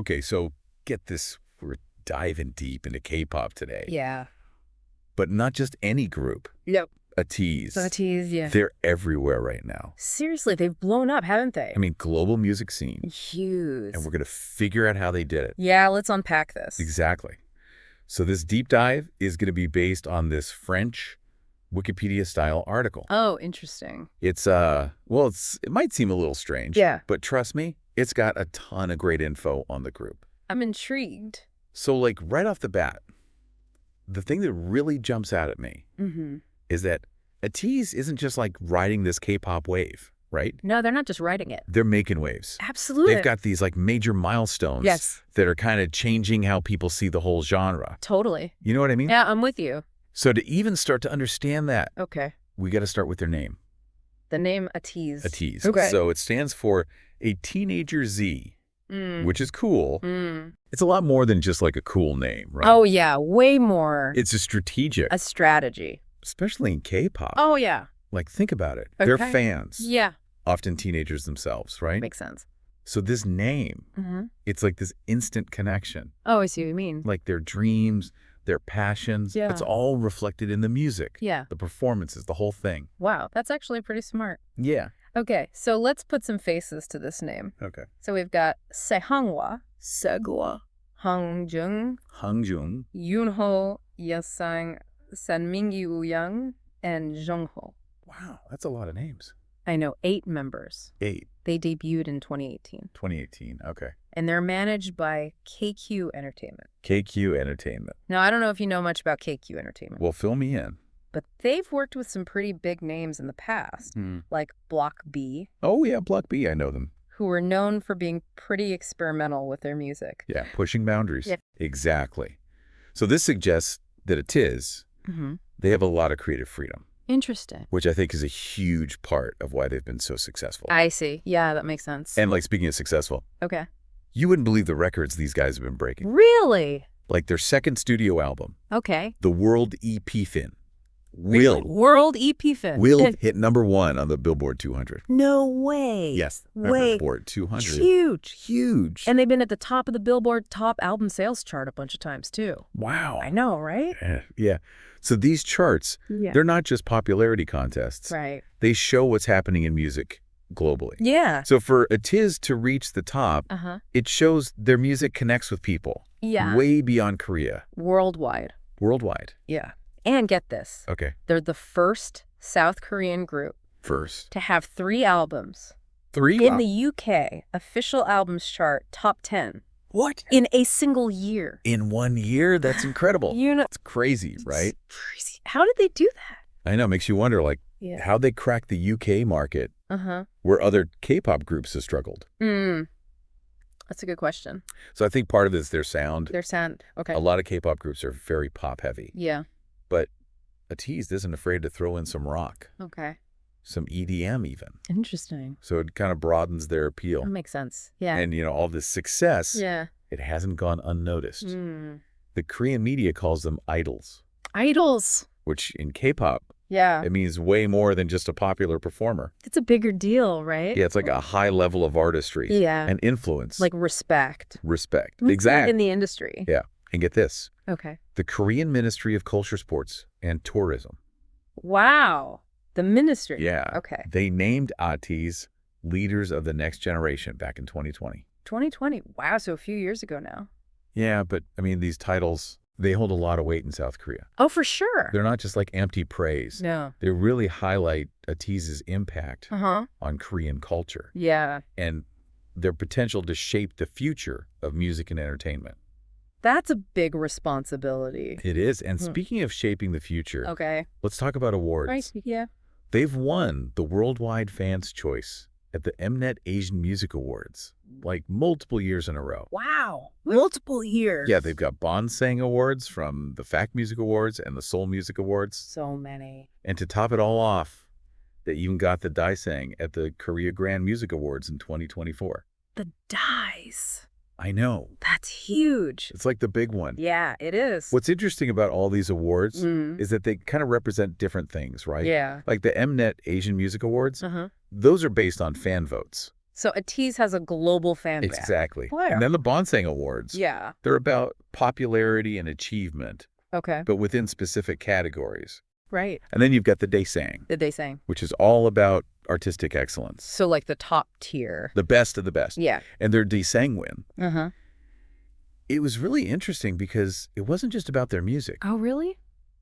Okay, so get this. We're diving deep into K-pop today. Yeah. But not just any group. Yep. Ateez. Ateez, yeah. They're everywhere right now. Seriously, they've blown up, haven't they? I mean, global music scene. Huge. And we're going to figure out how they did it. Yeah, let's unpack this. Exactly. So this deep dive is going to be based on this French Wikipedia-style article. Oh, interesting. It's, it might seem a little strange. Yeah. But trust me, it's got a ton of great info on the group. I'm intrigued. So, like, right off the bat, the thing that really jumps out at me is that Ateez isn't just, like, riding this K-pop wave, right? No, they're not just writing it. They're making waves. Absolutely. They've got these, like, major milestones that are kind of changing how people see the whole genre. Totally. You know what I mean? Yeah, I'm with you. So to even start to understand that, we got to start with their name. The name Ateez. Ateez. Okay. So it stands for a teenager Z, which is cool. It's a lot more than just like a cool name, right? Oh, yeah. Way more. It's a strategic. A strategy. Especially in K-pop. Oh, yeah. Like, think about it. Okay. They're fans. Yeah. Often teenagers themselves, right? Makes sense. So this name, it's like this instant connection. Oh, I see what you mean. Like their dreams, their passions. Yeah. It's all reflected in the music. Yeah. The performances, the whole thing. Wow, that's actually pretty smart. Yeah. Okay, so let's put some faces to this name. Okay. So we've got Sehangwa, Segwa, Hangjung, Hangjung. Yoonho, Yesang, Sanmingi Wooyoung, and Jungho. Wow, that's a lot of names. I know, 8 members. 8. They debuted in 2018. 2018, okay. And they're managed by KQ Entertainment. KQ Entertainment. Now, I don't know if you know much about KQ Entertainment. Well, fill me in. But they've worked with some pretty big names in the past, like Block B. Oh, yeah, Block B, I know them. Who were known for being pretty experimental with their music. Yeah, pushing boundaries. Yep. Exactly. So this suggests that Ateez, they have a lot of creative freedom. Interesting. Which I think is a huge part of why they've been so successful. I see. Yeah, that makes sense. And like speaking of successful, okay, you wouldn't believe the records these guys have been breaking. Really? Like their second studio album, okay, the World EP Fin, World EP Fin. Will hit #1 on the Billboard 200. No way. Yes, Wait. Billboard 200. Huge. Huge. And they've been at the top of the Billboard top album sales chart a bunch of times, too. Wow. I know, right? Yeah. So these charts, they're not just popularity contests. Right. They show what's happening in music globally. Yeah. So for Ateez to reach the top, it shows their music connects with people. Yeah. Way beyond Korea. Worldwide. Worldwide. Yeah. And get this. Okay. They're the first South Korean group to have 3 albums. 3? In the UK, official albums chart top 10. What? In a single year. In 1 year? That's incredible. It's crazy, right? It's crazy. How did they do that? I know. Makes you wonder, like, how'd they crack the UK market where other K-pop groups have struggled? That's a good question. So I think part of it is their sound. Okay. A lot of K-pop groups are very pop-heavy. Yeah. But Ateez isn't afraid to throw in some rock. Okay. Some EDM even. Interesting. So it kind of broadens their appeal. That makes sense. Yeah. And, you know, all this success, it hasn't gone unnoticed. The Korean media calls them idols. Idols. Which in K-pop, yeah, it means way more than just a popular performer. It's a bigger deal, right? Yeah, it's like a high level of artistry and influence. Like respect. Respect. Exactly. In the industry. Yeah. And get this. Okay. The Korean Ministry of Culture, Sports, and Tourism. Wow. The ministry. Yeah. Okay. They named Ateez Leaders of the Next Generation back in 2020. 2020. Wow. So a few years ago now. Yeah, but I mean, these titles, they hold a lot of weight in South Korea. Oh, for sure. They're not just like empty praise. No. They really highlight Ateez's impact on Korean culture. Yeah. And their potential to shape the future of music and entertainment. That's a big responsibility. It is. And speaking of shaping the future, let's talk about awards. Right. Yeah. They've won the Worldwide Fans' Choice at the Mnet Asian Music Awards, like multiple years in a row. Wow. Multiple years. Yeah, they've got Bonsang Awards from the FAC Music Awards and the Seoul Music Awards. So many. And to top it all off, they even got the Daesang at the Korea Grand Music Awards in 2024. The Dies. I know. That's huge. It's like the big one. Yeah, it is. What's interesting about all these awards is that they kind of represent different things, right? Yeah. Like the Mnet Asian Music Awards, those are based on fan votes. So Ateez has a global fan base. Exactly. Wow. And then the Bonsang Awards. Yeah. They're about popularity and achievement. Okay. But within specific categories. Right. And then you've got the Daesang. The Daesang. Which is all about artistic excellence. So like the top tier. The best of the best. Yeah. And their Daesang win. Uh-huh. It was really interesting because it wasn't just about their music. Oh, really?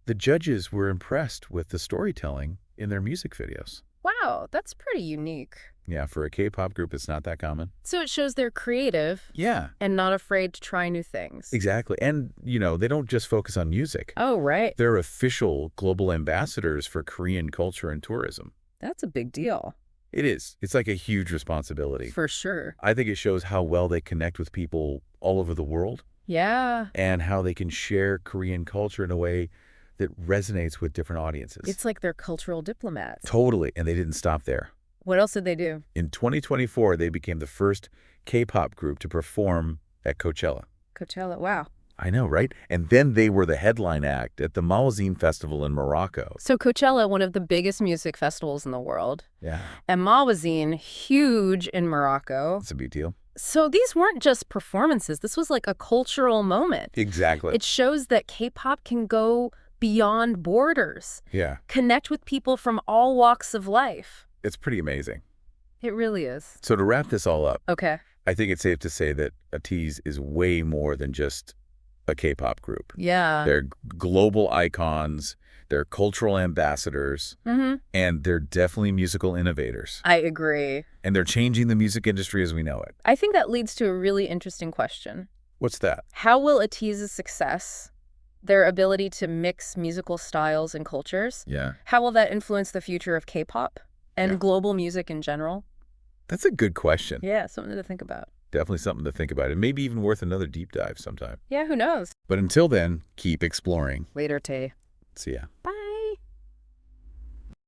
The judges were impressed with the storytelling in their music videos. Wow, that's pretty unique. Yeah, for a K-pop group, it's not that common. So it shows they're creative. Yeah. And not afraid to try new things. Exactly. And, you know, they don't just focus on music. Oh, right. They're official global ambassadors for Korean culture and tourism. That's a big deal. It is. It's like a huge responsibility. For sure. I think it shows how well they connect with people all over the world. Yeah. And how they can share Korean culture in a way that resonates with different audiences. It's like they're cultural diplomats. Totally. And they didn't stop there. What else did they do? In 2024, they became the first K-pop group to perform at Coachella. Coachella, wow. I know, right? And then they were the headline act at the Malazine Festival in Morocco. So Coachella, one of the biggest music festivals in the world. Yeah. And Malazine, huge in Morocco. It's a big deal. So these weren't just performances. This was like a cultural moment. Exactly. It shows that K-pop can go beyond borders. Yeah. Connect with people from all walks of life. It's pretty amazing. It really is. So to wrap this all up, okay, I think it's safe to say that Ateez is way more than just a K-pop group. Yeah. They're global icons, they're cultural ambassadors, and they're definitely musical innovators. I agree. And they're changing the music industry as we know it. I think that leads to a really interesting question. What's that? How will Ateez's success, their ability to mix musical styles and cultures, how will that influence the future of K-pop and global music in general? That's a good question. Yeah, something to think about. Definitely something to think about. And maybe even worth another deep dive sometime. Yeah, who knows? But until then, keep exploring. Later, Tay. See ya. Bye.